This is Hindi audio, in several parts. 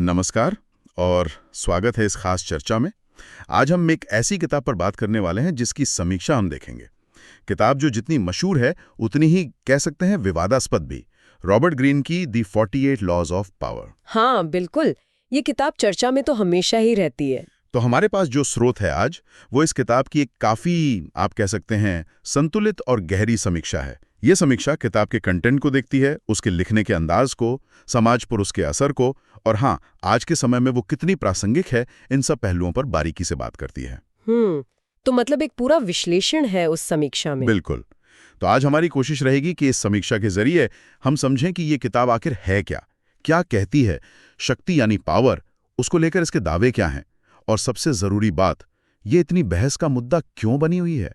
नमस्कार और स्वागत है इस खास चर्चा में। आज हम एक ऐसी किताब पर बात करने वाले हैं जिसकी समीक्षा हम देखेंगे। किताब जो जितनी मशहूर है उतनी ही कह सकते हैं विवादास्पद भी। रॉबर्ट ग्रीन की द 48 लॉज ऑफ पावर। हाँ बिल्कुल। ये किताब चर्चा में तो हमेशा ही रहती है। तो हमारे पास जो स्रोत है आज वो इस किताब की एक काफ़ी आप कह सकते हैं संतुलित और गहरी समीक्षा है। ये समीक्षा किताब के कंटेंट को देखती है, उसके लिखने के अंदाज को, समाज पर उसके असर को, और हाँ, आज के समय में वो कितनी प्रासंगिक है इन सब पहलुओं पर बारीकी से बात करती है। तो मतलब एक पूरा विश्लेषण है उस समीक्षा में। बिल्कुल। तो आज हमारी कोशिश रहेगी कि इस समीक्षा के जरिए हम समझें कि ये किताब आखिर है क्या, क्या कहती है, शक्ति यानी पावर, उसको लेकर इसके दावे क्या हैं, और सबसे जरूरी बात, ये इतनी बहस का मुद्दा क्यों बनी हुई है।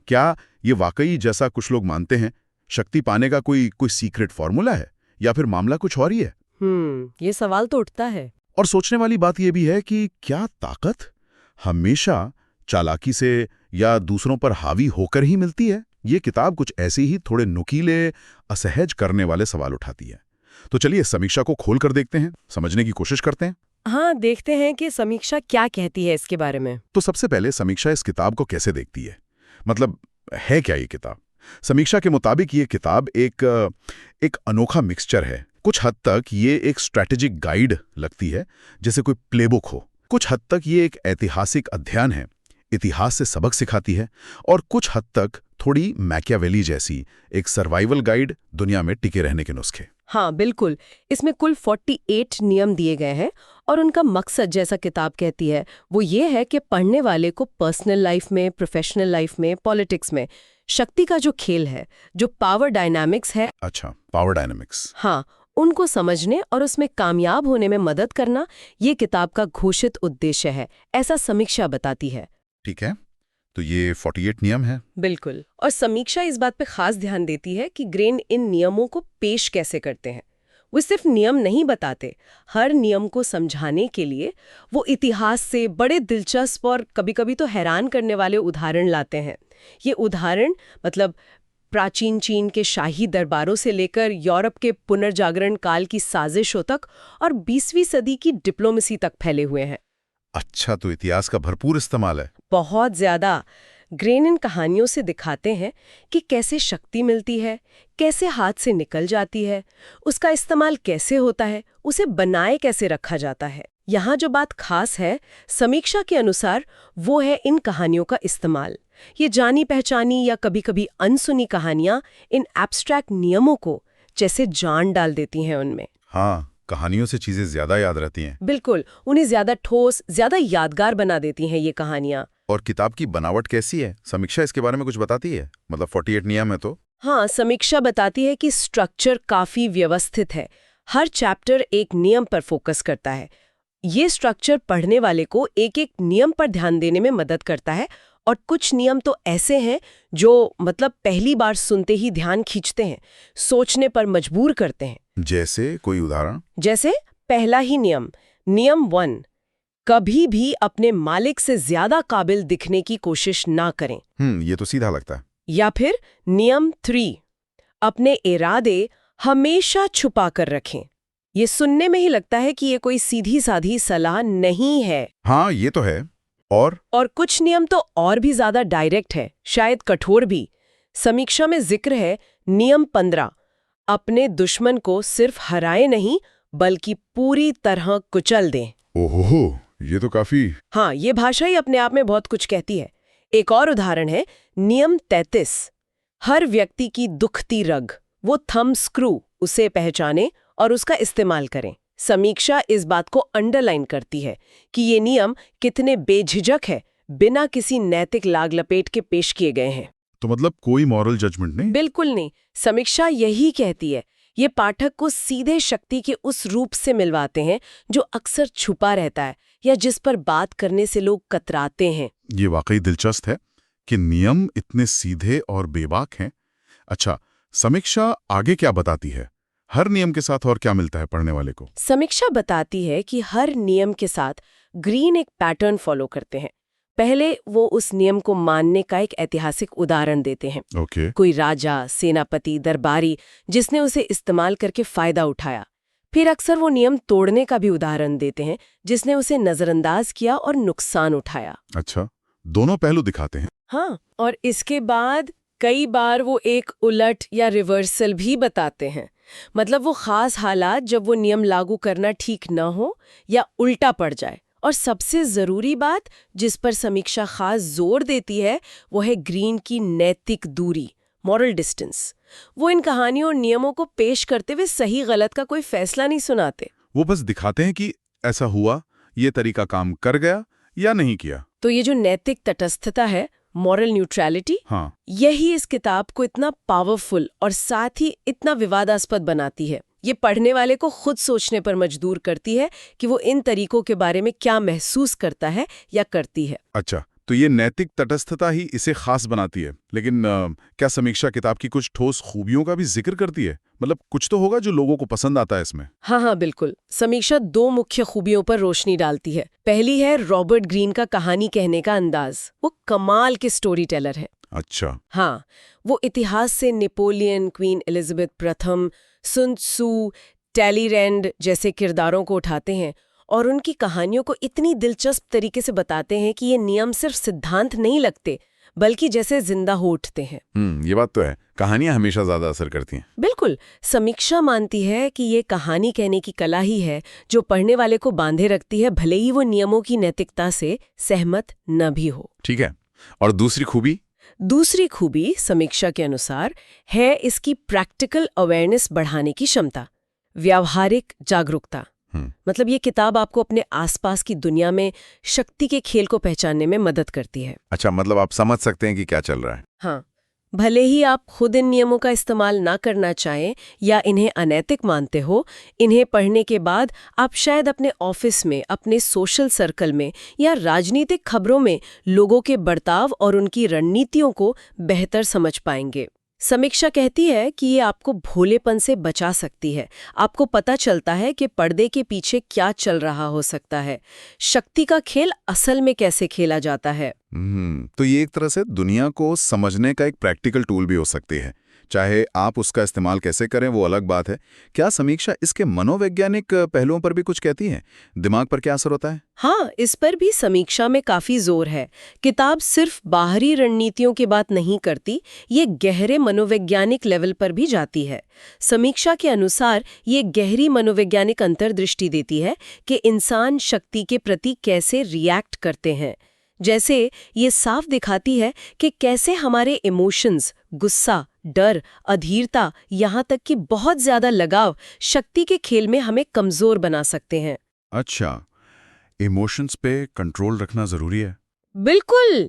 क्या ये वाकई जैसा कुछ लोग मानते हैं शक्ति पाने का कोई सीक्रेट फॉर्मूला है, या फिर मामला कुछ और ही है। ये सवाल तो उठता है। और सोचने वाली बात यह भी है कि क्या ताकत हमेशा चालाकी से या दूसरों पर हावी होकर ही मिलती है। ये किताब कुछ ऐसे ही थोड़े नुकीले, असहज करने वाले सवाल उठाती है। तो चलिए समीक्षा को खोल कर देखते हैं, समझने की कोशिश करते हैं। हाँ, देखते हैं कि समीक्षा क्या कहती है इसके बारे में। तो सबसे पहले समीक्षा इस किताब को कैसे देखती है, मतलब है क्या ये किताब। समीक्षा के मुताबिक ये किताब एक अनोखा मिक्सचर है। कुछ हद तक ये एक स्ट्रैटेजिक गाइड लगती है, जैसे कोई प्लेबुक हो। कुछ हद तक ये एक ऐतिहासिक अध्ययन है, इतिहास से सबक सिखाती है। और कुछ हद तक थोड़ी मैकियावेली जैसी एक सर्वाइवल गाइड, दुनिया में टिके रहने के नुस्खे। हाँ बिल्कुल। इसमें कुल 48 नियम दिए गए हैं और उनका मकसद, जैसा किताब कहती है, वो ये है कि पढ़ने वाले को पर्सनल लाइफ में, प्रोफेशनल लाइफ में, पॉलिटिक्स में शक्ति का जो खेल है, जो पावर डायनामिक्स है, अच्छा, पावर डायनामिक्स, हाँ, उनको समझने और उसमें कामयाब होने में मदद करना, ये किताब का घोषित उद्देश्य है, ऐसा समीक्षा बताती है। ठीक है, तो ये 48 नियम है। बिल्कुल। और समीक्षा इस बात पे खास ध्यान देती है कि ग्रेन इन नियमों को पेश कैसे करते हैं। वो सिर्फ नियम नहीं बताते, हर नियम को समझाने के लिए वो इतिहास से बड़े दिलचस्प और कभी-कभी तो हैरान करने वाले उदाहरण लाते हैं। ये उदाहरण मतलब प्राचीन चीन के शाही दरबारों से लेकर यूरोप के पुनर्जागरण काल की साजिशों तक और 20वीं सदी की डिप्लोमेसी तक फैले हुए हैं। अच्छा, तो इतिहास का भरपूर इस्तेमाल है। बहुत ज्यादा। ग्रेन इन कहानियों से दिखाते हैं कि कैसे शक्ति मिलती है, कैसे हाथ से निकल जाती है, उसका इस्तेमाल कैसे होता है, उसे बनाए कैसे रखा जाता है। यहाँ जो बात खास है, समीक्षा के अनुसार, वो है इन कहानियों का इस्तेमाल। ये जानी पहचानी या कभी-कभी अनसुनी कहानियां इन एब्स्ट्रैक्ट नियमों को जैसे जान डाल देती हैं उनमें। हाँ, कहानियों से चीजें ज्यादा याद रहती हैं। बिल्कुल, उन्हें ज्यादा ठोस, ज्यादा यादगार बना देती हैं ये कहानियां। और किताब की बनावट कैसी है, समीक्षा इसके बारे में कुछ बताती है? मतलब 48 नियम है तो। हाँ, समीक्षा बताती है कि स्ट्रक्चर काफी व्यवस्थित है। हर चैप्टर एक नियम पर फोकस करता है। ये स्ट्रक्चर पढ़ने वाले को एक एक नियम पर ध्यान देने में मदद करता है। और कुछ नियम तो ऐसे हैं जो मतलब पहली बार सुनते ही ध्यान खींचते हैं, सोचने पर मजबूर करते हैं। जैसे कोई उदाहरण? जैसे पहला ही नियम, नियम 1, कभी भी अपने मालिक से ज्यादा काबिल दिखने की कोशिश ना करें। ये तो सीधा लगता है। या फिर नियम 3, अपने इरादे हमेशा छुपा कर रखें। ये सुनने में ही लगता है कि ये कोई सीधी साधी सलाह नहीं है। हाँ, ये तो है। और कुछ नियम तो और भी ज्यादा डायरेक्ट है, शायद कठोर भी। समीक्षा में जिक्र है नियम 15, अपने दुश्मन को सिर्फ हराए नहीं बल्कि पूरी तरह कुचल दें। ओहो, ये तो काफी। हाँ, ये भाषा ही अपने आप में बहुत कुछ कहती है। एक और उदाहरण है नियम 33, हर व्यक्ति की दुखती रग, वो थंब स्क्रू, उसे पहचाने और उसका इस्तेमाल करें। समीक्षा इस बात को अंडरलाइन करती है कि ये नियम कितने बेझिझक है, बिना किसी नैतिक लाग लपेट के पेश किए गए हैं। तो मतलब कोई मॉरल जजमेंट नहीं? बिल्कुल नहीं। समीक्षा यही कहती है, ये पाठक को सीधे शक्ति के उस रूप से मिलवाते हैं जो अक्सर छुपा रहता है या जिस पर बात करने से लोग कतराते हैं। ये वाकई दिलचस्प है कि नियम इतने सीधे और बेबाक हैं। अच्छा, समीक्षा आगे क्या बताती है? हर नियम के साथ और क्या मिलता है पढ़ने वाले को? समीक्षा बताती है कि हर नियम के साथ ग्रीन एक पैटर्न फॉलो करते हैं। पहले वो उस नियम को मानने का एक ऐतिहासिक उदाहरण देते हैं। ओके। कोई राजा, सेनापति, दरबारी जिसने उसे इस्तेमाल करके फायदा उठाया। फिर अक्सर वो नियम तोड़ने का भी उदाहरण देते हैं, जिसने उसे नजरअंदाज किया और नुकसान उठाया। अच्छा, दोनों पहलू दिखाते हैं। हाँ, और इसके बाद कई बार वो एक उलट या रिवर्सल भी बताते हैं। मतलब वो खास हालात जब वो नियम लागू करना ठीक न हो या उल्टा पड़ जाए। और सबसे जरूरी बात जिस पर समीक्षा खास जोर देती है वो है ग्रीन की नैतिक दूरी, मॉरल डिस्टेंस। वो इन कहानियों और नियमों को पेश करते हुए सही गलत का कोई फैसला नहीं सुनाते। वो बस दिखाते हैं कि ऐसा हुआ, ये तरीका काम कर गया या नहीं किया। तो ये जो नैतिक तटस्थता है, मॉरल न्यूट्रलिटी, हाँ, यही इस किताब को इतना पावरफुल और साथ ही इतना विवादास्पद बनाती है। ये पढ़ने वाले को खुद सोचने पर मजबूर करती है कि वो इन तरीकों के बारे में क्या महसूस करता है या करती है। अच्छा, तो ये नैतिक तटस्थता ही इसे खास बनाती है। लेकिन क्या समीक्षा किताब की कुछ ठोस खूबियों का भी जिक्र करती है? मतलब कुछ तो होगा जो लोगों को पसंद आता है इसमें। हाँ, बिल्कुल। समीक्षा 2 मुख्य खूबियों पर रोशनी डालती है। पहली है रॉबर्ट ग्रीन का कहानी कहने का अंदाज। वो कमाल के स्टोरी टेलर है। अच्छा। हाँ, वो इतिहास से नेपोलियन, क्वीन एलिजाबेथ प्रथम, सुन त्सू, टैलीरैंड जैसे किरदारों को उठाते हैं और उनकी कहानियों को इतनी दिलचस्प तरीके से बताते हैं कि ये नियम सिर्फ सिद्धांत नहीं लगते, बल्कि जैसे जिंदा हो उठते हैं। ये बात तो है, कहानियां हमेशा ज्यादा असर करती हैं। बिल्कुल। समीक्षा मानती है कि ये कहानी कहने की कला ही है जो पढ़ने वाले को बांधे रखती है, भले ही वो नियमों की नैतिकता से सहमत न भी हो। ठीक है, और दूसरी खूबी? दूसरी खूबी समीक्षा के अनुसार है इसकी प्रैक्टिकल अवेयरनेस बढ़ाने की क्षमता, व्यावहारिक जागरूकता। मतलब ये किताब आपको अपने आसपास की दुनिया में शक्ति के खेल को पहचानने में मदद करती है। अच्छा, मतलब आप समझ सकते हैं कि क्या चल रहा है। हाँ, भले ही आप खुद इन नियमों का इस्तेमाल ना करना चाहें या इन्हें अनैतिक मानते हो, इन्हें पढ़ने के बाद आप शायद अपने ऑफिस में, अपने सोशल सर्कल में या राजनीतिक खबरों में लोगों के बर्ताव और उनकी रणनीतियों को बेहतर समझ पाएंगे। समीक्षा कहती है कि ये आपको भोलेपन से बचा सकती है। आपको पता चलता है कि पर्दे के पीछे क्या चल रहा हो सकता है, शक्ति का खेल असल में कैसे खेला जाता है। तो ये एक तरह से दुनिया को समझने का एक प्रैक्टिकल टूल भी हो सकती है। चाहे आप उसका इस्तेमाल कैसे करें वो अलग बात है। क्या समीक्षा इसके मनोवैज्ञानिक पहलुओं पर भी कुछ कहती है? दिमाग पर क्या असर होता है? हाँ, इस पर भी समीक्षा में काफी जोर है। किताब सिर्फ बाहरी रणनीतियों की बात नहीं करती, ये गहरे मनोवैज्ञानिक लेवल पर भी जाती है। समीक्षा के अनुसार ये गहरी मनोवैज्ञानिक अंतर्दृष्टि देती है कि इंसान शक्ति के प्रति कैसे रिएक्ट करते हैं। जैसे ये साफ दिखाती है कि कैसे हमारे इमोशंस, गुस्सा, डर, अधीरता, यहाँ तक कि बहुत ज्यादा लगाव शक्ति के खेल में हमें कमजोर बना सकते हैं। अच्छा, इमोशंस पे कंट्रोल रखना जरूरी है? बिल्कुल।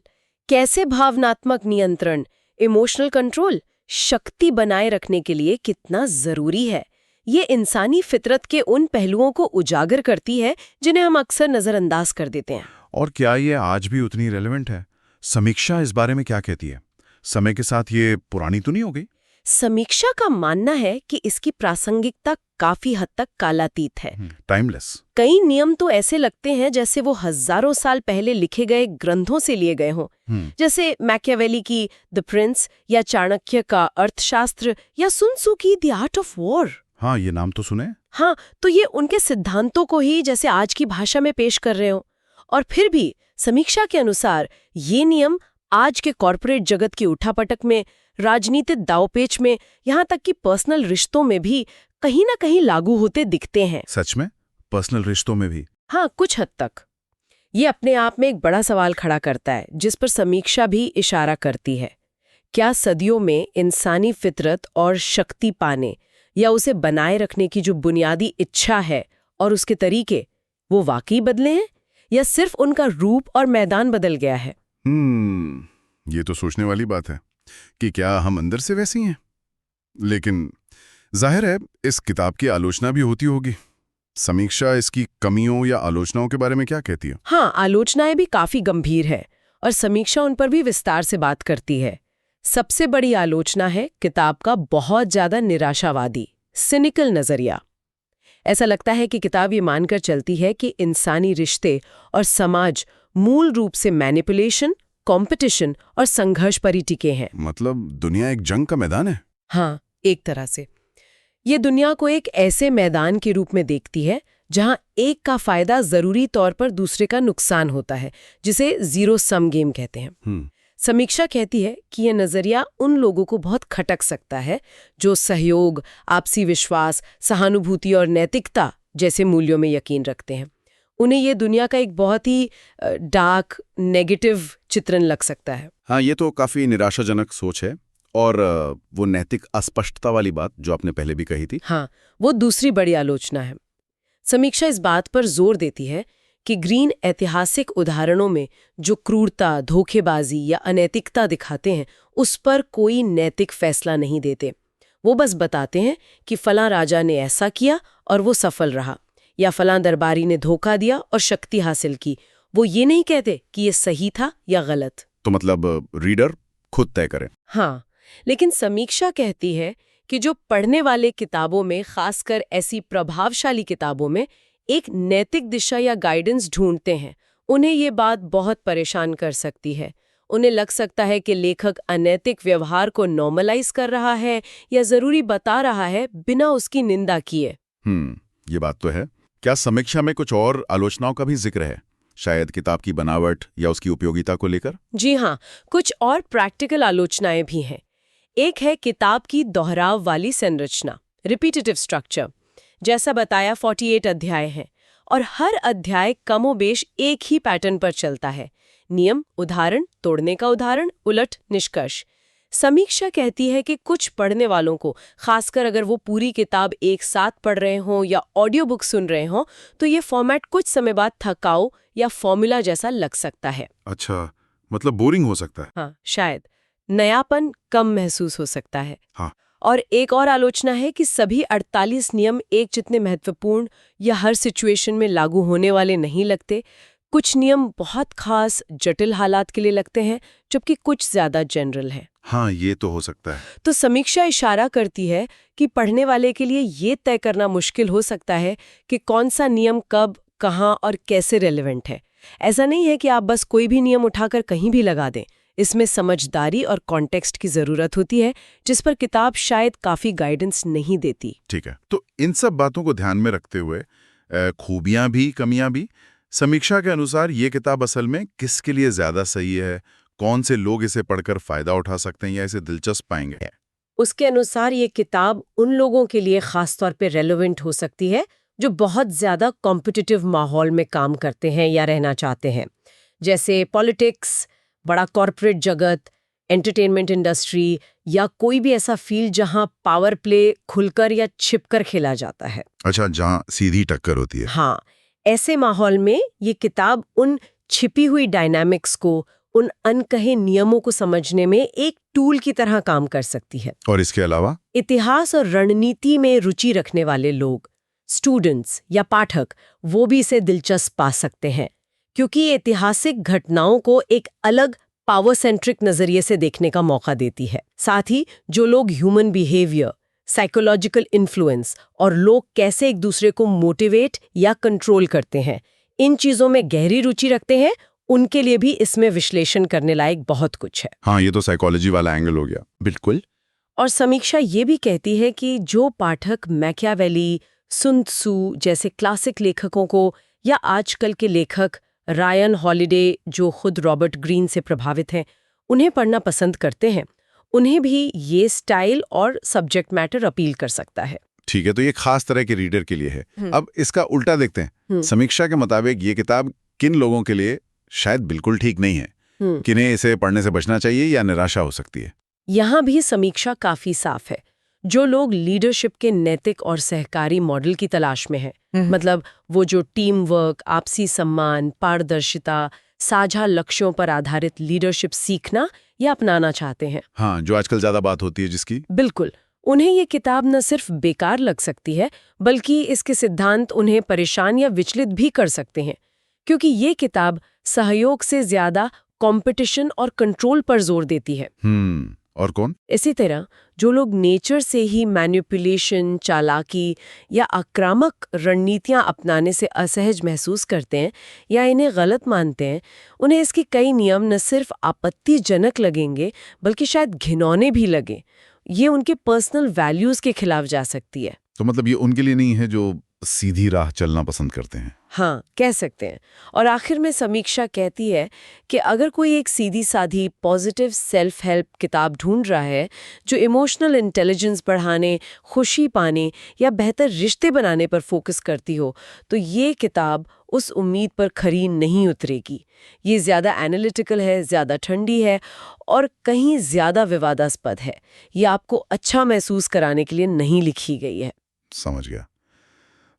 कैसे भावनात्मक नियंत्रण, इमोशनल कंट्रोल, शक्ति बनाए रखने के लिए कितना जरूरी है, ये इंसानी फितरत के उन पहलुओं को उजागर करती है जिन्हें हम अक्सर नजरअंदाज कर देते हैं। और क्या ये आज भी उतनी रेलेवेंट है? समीक्षा इस बारे में क्या कहती है? समय के साथ ये पुरानी तो नहीं हो गई? समीक्षा का मानना है कि इसकी प्रासंगिकता काफी हद तक कालातीत है। टाइमलेस। कई नियम तो ऐसे लगते हैं जैसे वो हजारों साल पहले लिखे गए ग्रंथों से लिए गए हों। जैसे मैकियावेली की द प्रिंस या चाणक्य का अर्थशास्त्र या सुन त्सू की द आर्ट ऑफ वॉर। हाँ, ये नाम तो सुने। हाँ, तो ये उनके सिद्धांतों को ही जैसे आज की भाषा में पेश कर रहे हो। और फिर भी समीक्षा के अनुसार ये नियम आज के कॉरपोरेट जगत की उठापटक में, राजनीतिक दावपेच में, यहाँ तक कि पर्सनल रिश्तों में भी कहीं ना कहीं लागू होते दिखते हैं। सच में? पर्सनल रिश्तों में भी? हाँ, कुछ हद तक। ये अपने आप में एक बड़ा सवाल खड़ा करता है जिस पर समीक्षा भी इशारा करती है। क्या सदियों में इंसानी फितरत और शक्ति पाने या उसे बनाए रखने की जो बुनियादी इच्छा है और उसके तरीके, वो वाकई बदले हैं या सिर्फ उनका रूप और मैदान बदल गया है? ये तो सोचने वाली बात है कि क्या हम अंदर से वैसी हैं। लेकिन जाहिर है इस किताब की आलोचना भी होती होगी। समीक्षा इसकी कमियों या आलोचनाओं के बारे में क्या कहती है? हाँ, आलोचनाएं भी काफी गंभीर है और समीक्षा उन पर भी विस्तार से बात करती है। सबसे बड़ी आलोचना है किताब का बहुत ज्यादा निराशावादी, सिनिकल नजरिया। ऐसा लगता है कि किताब ये मानकर चलती है कि इंसानी रिश्ते और समाज मूल रूप से मैनिपुलेशन, कंपटीशन और संघर्ष पर ही टिके हैं। मतलब दुनिया एक जंग का मैदान है? हाँ, एक तरह से। ये दुनिया को एक ऐसे मैदान के रूप में देखती है जहां एक का फायदा जरूरी तौर पर दूसरे का नुकसान होता है, जिसे जीरो सम गेम कहते हैं। समीक्षा कहती है कि यह नजरिया उन लोगों को बहुत खटक सकता है जो सहयोग, आपसी विश्वास, सहानुभूति और नैतिकता जैसे मूल्यों में यकीन रखते हैं। उन्हें ये दुनिया का एक बहुत ही डार्क, नेगेटिव चित्रण लग सकता है। हाँ, ये तो काफी निराशाजनक सोच है। और वो नैतिक अस्पष्टता वाली बात जो आपने पहले भी कही थी, हाँ, वो दूसरी बड़ी आलोचना है। समीक्षा इस बात पर जोर देती है कि ग्रीन ऐतिहासिक उदाहरणों में जो क्रूरता, धोखेबाजी या अनैतिकता दिखाते हैं, उस पर कोई नैतिक फैसला नहीं देते। वो बस बताते हैं कि फलां राजा ने ऐसा किया और वो सफल रहा, या फलां दरबारी ने धोखा दिया और शक्ति हासिल की। वो ये नहीं कहते कि ये सही था या गलत। तो मतलब रीडर खुद तय करे। हाँ, लेकिन समीक्षा कहती है कि जो पढ़ने वाले किताबों में, खासकर ऐसी प्रभावशाली किताबों में, एक नैतिक दिशा या गाइडेंस ढूंढते हैं, उन्हें ये बात बहुत परेशान कर सकती है। उन्हें लग सकता है कि लेखक अनैतिक व्यवहार को नॉर्मलाइज कर रहा है या जरूरी बता रहा है बिना उसकी निंदा किए। ये बात तो है। क्या समीक्षा में कुछ और आलोचनाओं का भी जिक्र है, शायद किताब की बनावट या उसकी उपयोगिता को लेकर? जी हाँ, कुछ और प्रैक्टिकल आलोचनाएं भी हैं। एक है किताब की दोहराव वाली संरचना, रिपीटेटिव स्ट्रक्चर। जैसा बताया 48 अध्याय हैं और हर अध्याय कमोबेश एक ही पैटर्न पर चलता है। नियम, उदाहरण, तोड़ने का उदाहरण, उलट, निष्कर्ष। समीक्षा कहती है कि कुछ पढ़ने वालों को, खासकर अगर वो पूरी किताब एक साथ पढ़ रहे हों या ऑडियो बुक सुन रहे हों, तो ये फॉर्मेट कुछ समय बाद थकाऊ या फॉर्मूला जैसा लग सकता है। अच्छा, मतलब बोरिंग हो सकता है। हाँ, शायद नयापन कम महसूस हो सकता है। हाँ। और एक और आलोचना है कि सभी 48 नियम एक जितने महत्वपूर्ण या हर सिचुएशन में लागू होने वाले नहीं लगते। कुछ नियम बहुत खास, जटिल हालात के लिए लगते हैं, जबकि कुछ ज्यादा जनरल है। हाँ, ये तो हो सकता है। तो समीक्षा इशारा करती है कि पढ़ने वाले के लिए ये तय करना मुश्किल हो सकता है कि कौन सा नियम कब, कहाँ और कैसे रेलेवेंट है। ऐसा नहीं है कि आप बस कोई भी नियम उठाकर कहीं भी लगा दें। इसमें समझदारी और कॉन्टेक्स्ट की जरूरत होती है, जिस पर किताब शायद काफी गाइडेंस नहीं देती। ठीक है, तो इन सब बातों को ध्यान में रखते हुए खूबियां भी, कमियां भी, समीक्षा के अनुसार ये किताब असल में किसके लिए ज्यादा सही है? कौन से लोग इसे पढ़कर फायदा उठा सकते हैं या इसे दिलचस्प पाएंगे? उसके अनुसार ये किताब उन लोगों के लिए खासतौर पे रेलेवेंट हो सकती है जो बहुत ज्यादा कॉम्पिटिटिव माहौल में काम करते हैं या रहना चाहते हैं, जैसे पॉलिटिक्स, बड़ा कॉर्पोरेट जगत, एंटरटेनमेंट इंडस्ट्री या कोई भी ऐसा फील्ड जहां पावर प्ले खुलकर या छिपकर खेला जाता है। अच्छा, जहां सीधी टक्कर होती है। हाँ, ऐसे माहौल में ये किताब उन छिपी हुई डायनामिक्स को, उन अनकहे नियमों को समझने में एक टूल की तरह काम कर सकती है। और इसके अलावा इतिहास और रणनीति में रुचि रखने वाले लोग, स्टूडेंट्स या पाठक, वो भी इसे दिलचस्प पा सकते हैं, क्योंकि ये ऐतिहासिक घटनाओं को एक अलग पावर सेंट्रिक नजरिए से देखने का मौका देती है। साथ ही जो लोग ह्यूमन बिहेवियर, साइकोलॉजिकल इन्फ्लुएंस और लोग कैसे एक दूसरे को मोटिवेट या कंट्रोल करते हैं, इन चीजों में गहरी रुचि रखते हैं, उनके लिए भी इसमें विश्लेषण करने लायक बहुत कुछ है। हाँ, ये तो साइकोलॉजी वाला एंगल हो गया। बिल्कुल। और समीक्षा ये भी कहती है कि जो पाठक मैकियावेली, सुन त्सू जैसे क्लासिक लेखकों को, या आजकल के लेखक रायन हॉलिडे जो खुद रॉबर्ट ग्रीन से प्रभावित हैं, उन्हें पढ़ना पसंद करते हैं, उन्हें भी ये स्टाइल और सब्जेक्ट मैटर अपील कर सकता है। ठीक है, तो ये खास तरह के रीडर के लिए है। अब इसका उल्टा देखते हैं। समीक्षा के मुताबिक ये किताब किन लोगों के लिए शायद बिल्कुल ठीक नहीं है, किन्हें इसे पढ़ने से बचना चाहिए या निराशा हो सकती है? यहाँ भी समीक्षा काफी साफ है। जो लोग लीडरशिप के नैतिक और सहकारी मॉडल की तलाश में हैं, मतलब वो जो टीम वर्क, आपसी सम्मान, पारदर्शिता, साझा लक्ष्यों पर आधारित लीडरशिप सीखना या अपनाना चाहते हैं। हाँ, जो आजकल ज्यादा बात होती है जिसकी। बिल्कुल, उन्हें ये किताब न सिर्फ बेकार लग सकती है, बल्कि इसके सिद्धांत उन्हें परेशान या विचलित भी कर सकते हैं, क्योंकि ये किताब सहयोग से ज्यादा कंपटीशन और कंट्रोल पर जोर देती है। और कौन? इसी तरह जो लोग नेचर से ही मैनिपुलेशन, चालाकी या आक्रामक रणनीतियां अपनाने से असहज महसूस करते हैं या इन्हें गलत मानते हैं, उन्हें इसके कई नियम न सिर्फ आपत्तिजनक लगेंगे बल्कि शायद घिनौने भी लगे। ये उनके पर्सनल वैल्यूज के खिलाफ जा सकती है। तो मतलब ये उनके लिए नहीं है जो सीधी राह चलना पसंद करते हैं। हाँ, कह सकते हैं। और आखिर में समीक्षा कहती है कि अगर कोई एक सीधी साधी पॉजिटिव सेल्फ हेल्प किताब ढूंढ रहा है जो इमोशनल इंटेलिजेंस बढ़ाने, खुशी पाने या बेहतर रिश्ते बनाने पर फोकस करती हो, तो ये किताब उस उम्मीद पर खरी नहीं उतरेगी। ये ज़्यादा एनालिटिकल है, ज़्यादा ठंडी है और कहीं ज़्यादा विवादास्पद है। ये आपको अच्छा महसूस कराने के लिए नहीं लिखी गई है। समझ गया।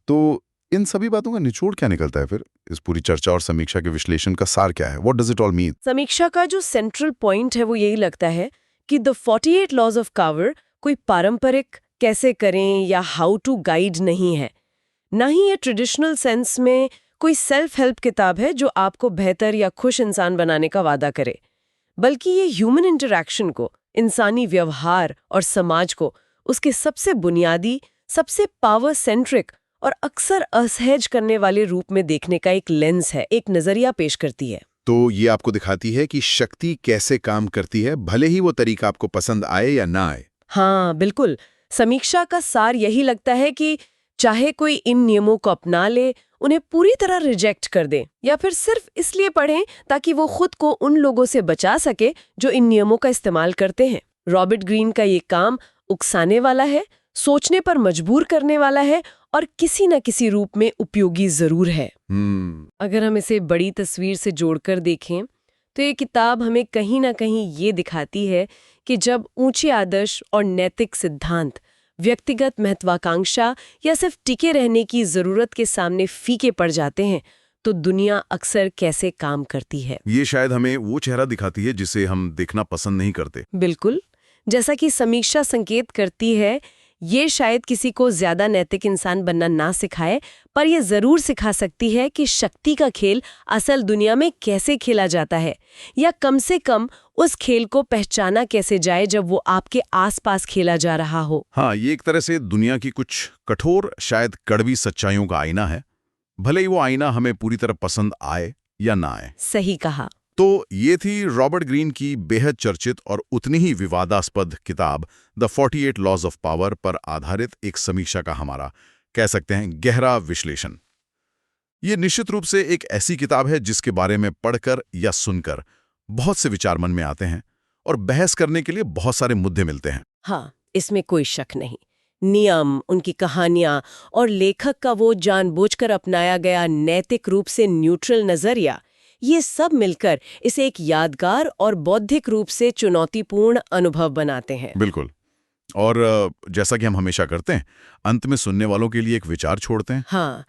तो इन सभी बातों का निचोड़ क्या निकलता है फिर? इस पूरी चर्चा और समीक्षा के विश्लेषण का सार क्या है? What does it all mean? समीक्षा का जो सेंट्रल पॉइंट है वो यही लगता है कि द 48 लॉज ऑफ कावर कोई पारंपरिक कैसे करें या हाउ टू गाइड नहीं है। ना ही ये ट्रेडिशनल सेंस में कोई सेल्फ हेल्प किताब है जो आपको बेहतर या खुश इंसान बनाने का वादा करे, बल्कि ये ह्यूमन इंटरैक्शन को, इंसानी व्यवहार और समाज को उसके सबसे बुनियादी, सबसे पावर सेंट्रिक और अक्सर असहज करने वाले रूप में देखने का एक लेंस है, एक नजरिया पेश करती है। तो ये आपको दिखाती है कि शक्ति कैसे काम करती है, भले ही वो तरीका आपको पसंद आए या ना आए। हाँ, बिल्कुल। समीक्षा का सार यही लगता है कि चाहे कोई इन नियमों को अपना ले, उन्हें पूरी तरह रिजेक्ट कर दे या फिर सिर्फ इसलिए पढ़ें ताकि वो खुद को उन लोगों से बचा सके जो इन नियमों का इस्तेमाल करते हैं। रॉबर्ट ग्रीन का ये काम उकसाने वाला है, सोचने पर मजबूर करने वाला है और किसी न किसी रूप में उपयोगी जरूर है। अगर हम इसे बड़ी तस्वीर से जोड़कर देखें तो ये किताब हमें कहीं ना कहीं ये दिखाती है कि जब ऊंचे आदर्श और नैतिक सिद्धांत व्यक्तिगत महत्वाकांक्षा या सिर्फ टिके रहने की जरूरत के सामने फीके पड़ जाते हैं तो दुनिया अक्सर कैसे काम करती है। ये शायद हमें वो चेहरा दिखाती है जिसे हम देखना पसंद नहीं करते। बिल्कुल, जैसा कि समीक्षा संकेत करती है, ये शायद किसी को ज्यादा नैतिक इंसान बनना ना सिखाए, पर यह जरूर सिखा सकती है कि शक्ति का खेल असल दुनिया में कैसे खेला जाता है, या कम से कम उस खेल को पहचाना कैसे जाए जब वो आपके आसपास खेला जा रहा हो। हाँ, ये एक तरह से दुनिया की कुछ कठोर, शायद कड़वी सच्चाइयों का आईना है, भले ही वो आईना हमें पूरी तरह पसंद आए या ना आए। सही कहा। तो ये थी रॉबर्ट ग्रीन की बेहद चर्चित और उतनी ही विवादास्पद किताब द 48 लॉज ऑफ पावर पर आधारित एक समीक्षा का हमारा, कह सकते हैं, गहरा विश्लेषण। ये निश्चित रूप से एक ऐसी किताब है जिसके बारे में पढ़कर या सुनकर बहुत से विचार मन में आते हैं और बहस करने के लिए बहुत सारे मुद्दे मिलते हैं। हाँ, इसमें कोई शक नहीं। नियम, उनकी कहानियां और लेखक का वो जानबूझकर अपनाया गया नैतिक रूप से न्यूट्रल नजरिया, ये सब मिलकर इसे एक यादगार और बौद्धिक रूप से चुनौतीपूर्ण अनुभव बनाते हैं। बिल्कुल। और जैसा कि हम हमेशा करते हैं, अंत में सुनने वालों के लिए एक विचार छोड़ते हैं। हाँ,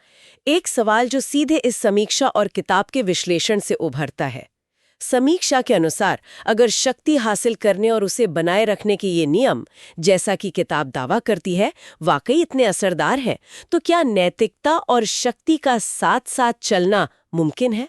एक सवाल जो सीधे इस समीक्षा और किताब के विश्लेषण से उभरता है। समीक्षा के अनुसार अगर शक्ति हासिल करने और उसे बनाए रखने के ये नियम, जैसा कि किताब दावा करती है, वाकई इतने असरदार हैं, तो क्या नैतिकता और शक्ति का साथ साथ चलना मुमकिन है?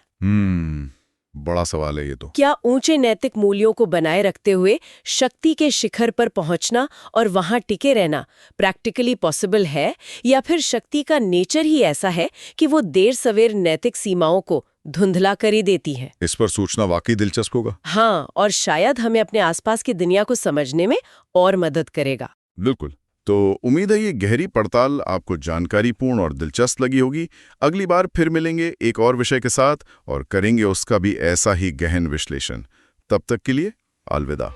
बड़ा सवाल है ये तो। क्या ऊंचे नैतिक मूल्यों को बनाए रखते हुए शक्ति के शिखर पर पहुंचना और वहां टिके रहना प्रैक्टिकली पॉसिबल है, या फिर शक्ति का नेचर ही ऐसा है कि वो देर सवेर नैतिक सीमाओं को धुंधला कर ही देती है? इस पर सोचना वाकई दिलचस्प होगा। हाँ, और शायद हमें अपने आसपास की दुनिया को समझने में और मदद करेगा। बिल्कुल। तो उम्मीद है ये गहरी पड़ताल आपको जानकारीपूर्ण और दिलचस्प लगी होगी। अगली बार फिर मिलेंगे एक और विषय के साथ और करेंगे उसका भी ऐसा ही गहन विश्लेषण। तब तक के लिए अलविदा।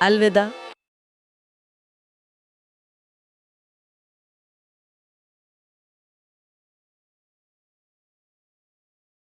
अलविदा।